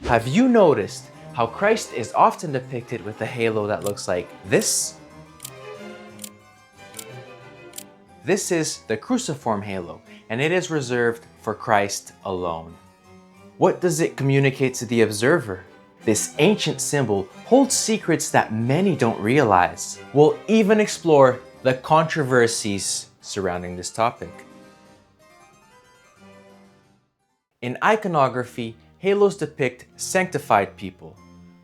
Have you noticed how Christ is often depicted with a halo that looks like this? This is the Cruciform Halo, and it is reserved for Christ alone. What does it communicate to the observer? This ancient symbol holds secrets that many don't realize. We'll even explore the controversies surrounding this topic. In iconography, halos depict sanctified people,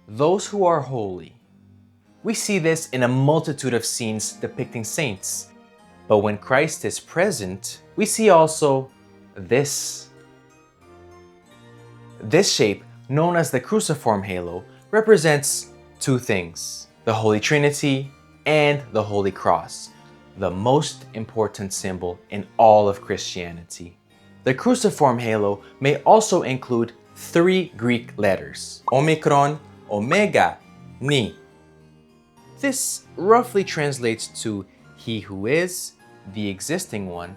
those who are holy. We see this in a multitude of scenes depicting saints. But when Christ is present, we see also this. This shape, known as the Cruciform Halo, represents two things: the Holy Trinity and the Holy Cross, the most important symbol in all of Christianity. The Cruciform Halo may also include three Greek letters: Omicron, Omega, Ni. This roughly translates to He who is, the existing one,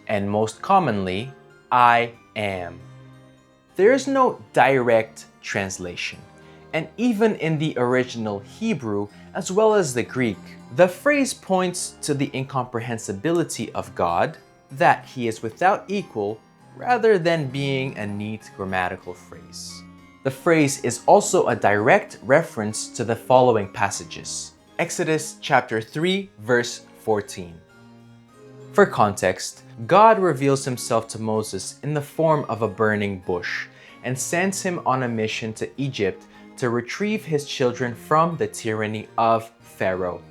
and most commonly, I am. There is no direct translation, and even in the original Hebrew as well as the Greek, the phrase points to the incomprehensibility of God, that He is without equal, rather than being a neat grammatical phrase. The phrase is also a direct reference to the following passages. Exodus chapter 3, verse 14. For context, God reveals Himself to Moses in the form of a burning bush and sends him on a mission to Egypt to retrieve his children from the tyranny of Pharaoh.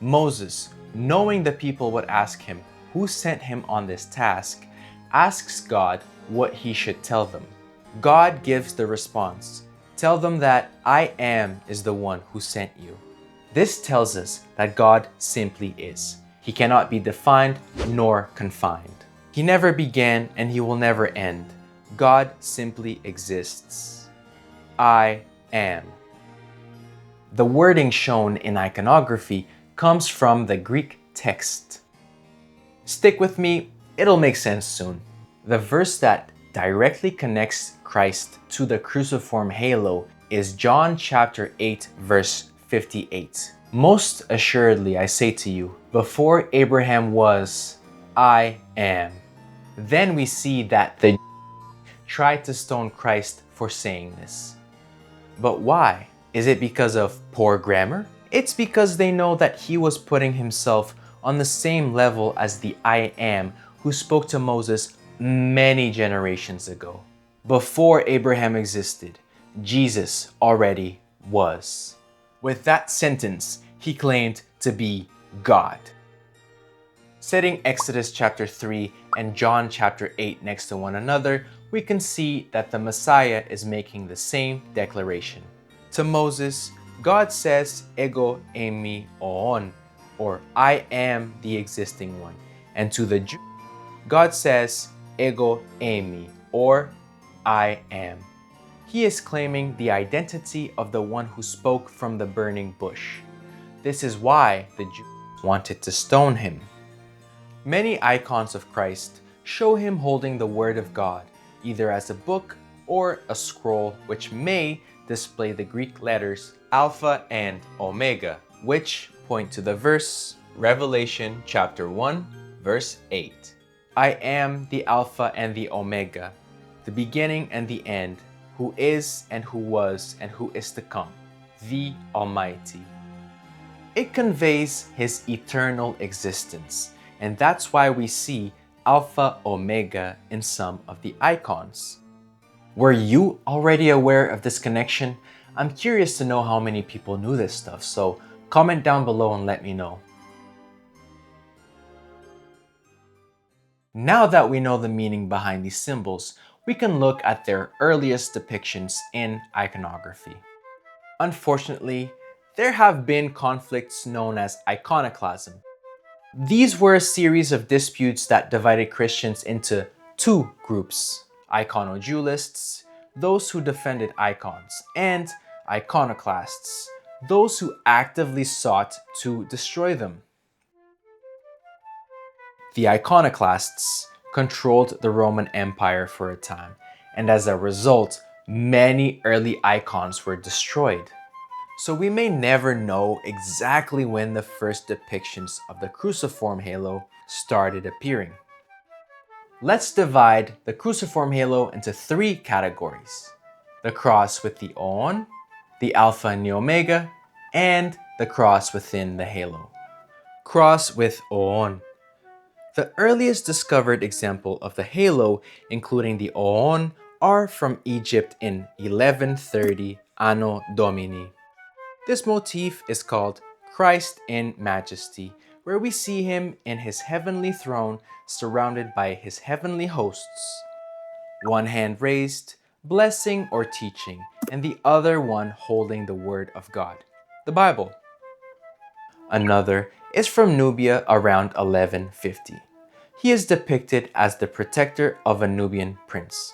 Moses, knowing the people would ask him who sent him on this task, asks God what he should tell them. God gives the response: "Tell them that I am is the one who sent you." This tells us that God simply is. He cannot be defined nor confined. He never began and He will never end. God simply exists. I am. The wording shown in iconography comes from the Greek text. Stick with me, it'll make sense soon. The verse that directly connects Christ to the cruciform halo is John chapter 8, verse 58. Most assuredly, I say to you, before Abraham was, I am. Then we see that the tried to stone Christ for saying this. But why? Is it because of poor grammar? It's because they know that He was putting Himself on the same level as the I am who spoke to Moses many generations ago. Before Abraham existed, Jesus already was. With that sentence, He claimed to be God. Setting Exodus chapter 3 and John chapter 8 next to one another, we can see that the Messiah is making the same declaration. To Moses, God says, Ego eimi oon, or I am the existing one. And to the Jew, God says, Ego eimi, or I am. He is claiming the identity of the one who spoke from the burning bush. This is why the Jews wanted to stone Him. Many icons of Christ show Him holding the Word of God, either as a book or a scroll, which may display the Greek letters Alpha and Omega, which point to the verse Revelation chapter 1, verse 8. I am the Alpha and the Omega, the beginning and the end, who is and who was and who is to come, the Almighty. It conveys His eternal existence, and that's why we see Alpha Omega in some of the icons. Were you already aware of this connection? I'm curious to know how many people knew this stuff, so comment down below and let me know. Now that we know the meaning behind these symbols, we can look at their earliest depictions in iconography. Unfortunately, there have been conflicts known as iconoclasm. These were a series of disputes that divided Christians into two groups: iconodualists, those who defended icons, and iconoclasts, those who actively sought to destroy them. The iconoclasts controlled the Roman Empire for a time, and as a result, Many early icons were destroyed. So we may never know exactly when the first depictions of the cruciform halo started appearing. Let's divide the cruciform halo into three categories: the cross with the on, the alpha and the omega, and the cross within the halo. Cross with on. The earliest discovered example of the halo, including the on, are from Egypt in 1130 Anno Domini. This motif is called Christ in Majesty, where we see him in his heavenly throne surrounded by his heavenly hosts. One hand raised, blessing or teaching, and the other one holding the word of God, the Bible. Another is from Nubia around 1150. He is depicted as the protector of a Nubian prince.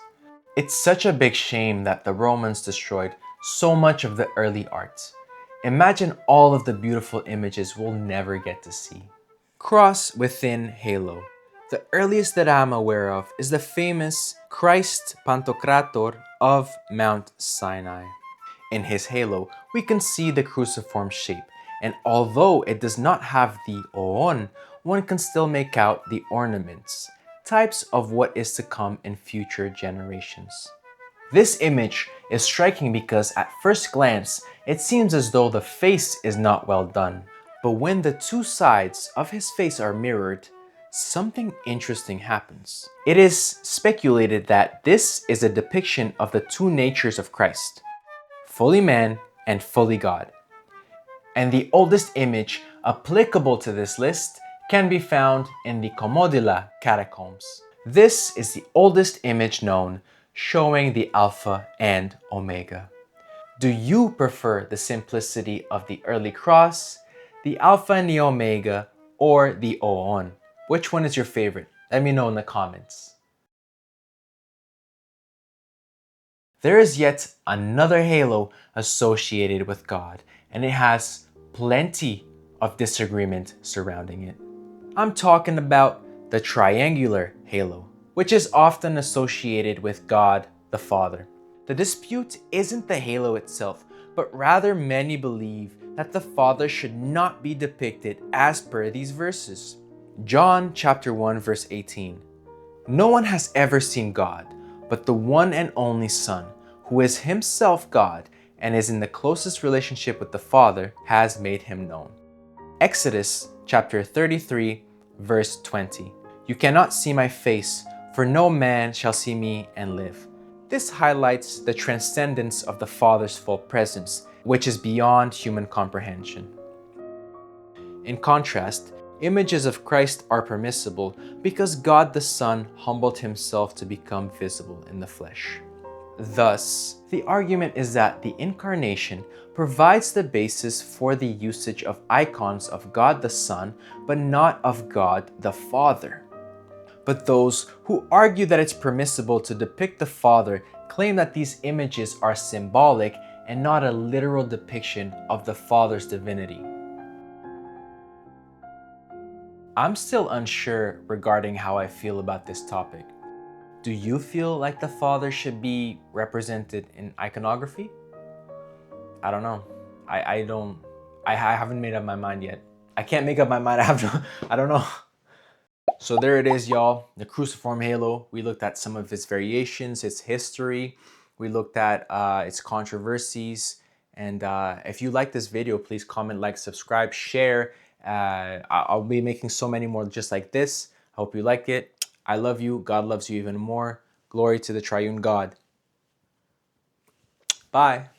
It's such a big shame that the Romans destroyed so much of the early art. Imagine all of the beautiful images we'll never get to see. Cross within halo. The earliest that I'm aware of is the famous Christ Pantocrator of Mount Sinai. In his halo, we can see the cruciform shape, and although it does not have the oon, one can still make out the ornaments, types of what is to come in future generations. This image is striking because at first glance, it seems as though the face is not well done. But when the two sides of his face are mirrored, something interesting happens. It is speculated that this is a depiction of the two natures of Christ, fully man and fully God. And the oldest image applicable to this list can be found in the Comodilla catacombs. This is the oldest image known, showing the Alpha and Omega. Do you prefer the simplicity of the early cross, the Alpha and the Omega, or the Oon? Which one is your favorite? Let me know in the comments. There is yet another halo associated with God, and it has plenty of disagreement surrounding it. I'm talking about the triangular halo, which is often associated with God the Father. The dispute isn't the halo itself, but rather many believe that the Father should not be depicted as per these verses. John chapter 1 verse 18. No one has ever seen God, but the one and only Son, who is himself God and is in the closest relationship with the Father, has made him known. Exodus chapter 33 verse 20. You cannot see my face, for no man shall see me and live. This highlights the transcendence of the Father's full presence, which is beyond human comprehension. In contrast, images of Christ are permissible because God the Son humbled himself to become visible in the flesh. Thus, the argument is that the Incarnation provides the basis for the usage of icons of God the Son, but not of God the Father. But those who argue that it's permissible to depict the Father claim that these images are symbolic and not a literal depiction of the Father's divinity. I'm still unsure regarding how I feel about this topic. Do you feel like the Father should be represented in iconography? I don't know. I haven't made up my mind yet. I can't make up my mind. I don't know. So there it is, y'all. The Cruciform Halo. We looked at some of its variations, its history. We looked at its controversies. And if you like this video, please comment, like, subscribe, share. I'll be making so many more just like this. I hope you liked it. I love you. God loves you even more. Glory to the triune God. Bye.